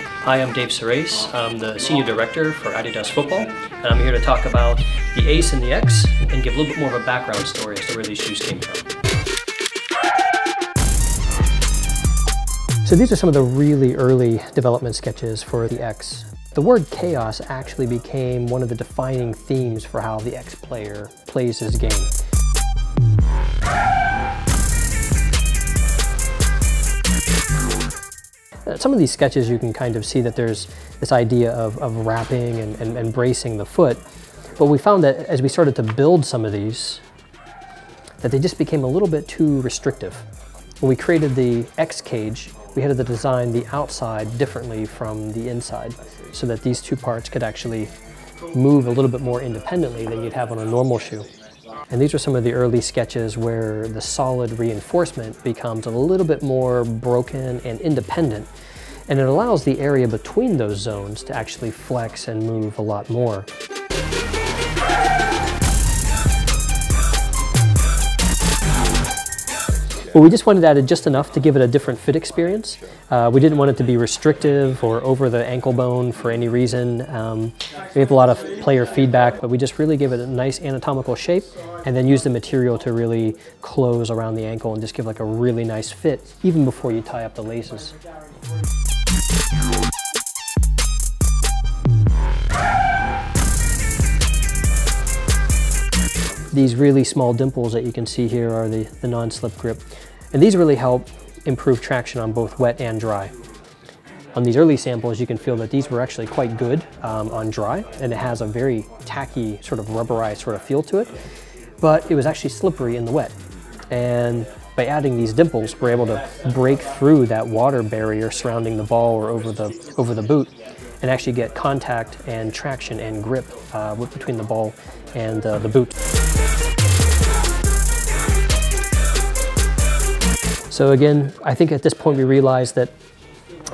Hi, I'm Dave Surace. I'm the Senior Director for Adidas Football, and I'm here to talk about the Ace and the X and give a little bit more of a background story as to where these shoes came from. So these are some of the really early development sketches for the X. The word chaos actually became one of the defining themes for how the X player plays his game. Some of these sketches you can kind of see that there's this idea of wrapping and bracing the foot, but we found that as we started to build some of these, that they just became a little bit too restrictive. When we created the X cage, we had to design the outside differently from the inside so that these two parts could actually move a little bit more independently than you'd have on a normal shoe. And these are some of the early sketches where the solid reinforcement becomes a little bit more broken and independent, and it allows the area between those zones to actually flex and move a lot more. Well, we just wanted to add just enough to give it a different fit experience. We didn't want it to be restrictive or over the ankle bone for any reason. We have a lot of player feedback, but we just really give it a nice anatomical shape and then use the material to really close around the ankle and just give like a really nice fit even before you tie up the laces. These really small dimples that you can see here are the non-slip grip. And these really help improve traction on both wet and dry. On these early samples, you can feel that these were actually quite good on dry, and it has a very tacky, sort of rubberized sort of feel to it, but it was actually slippery in the wet. And by adding these dimples, we're able to break through that water barrier surrounding the ball or over the boot and actually get contact and traction and grip between the ball and the boot. So again, I think at this point we realized that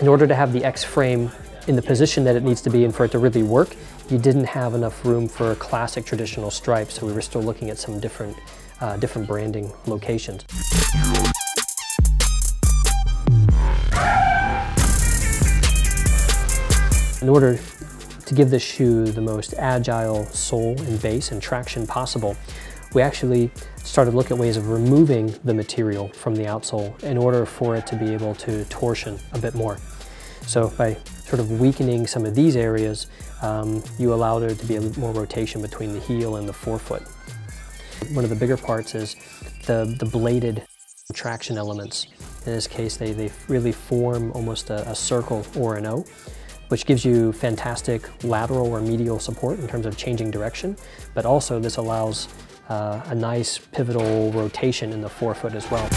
in order to have the X frame in the position that it needs to be in for it to really work, you didn't have enough room for classic traditional stripes, so we were still looking at some different branding locations. In order to give this shoe the most agile sole and base and traction possible, we actually started looking at ways of removing the material from the outsole in order for it to be able to torsion a bit more. So by sort of weakening some of these areas, you allow there to be a little more rotation between the heel and the forefoot. One of the bigger parts is the bladed traction elements. In this case, they really form almost a circle or an O, which gives you fantastic lateral or medial support in terms of changing direction, but also this allows a nice pivotal rotation in the forefoot as well.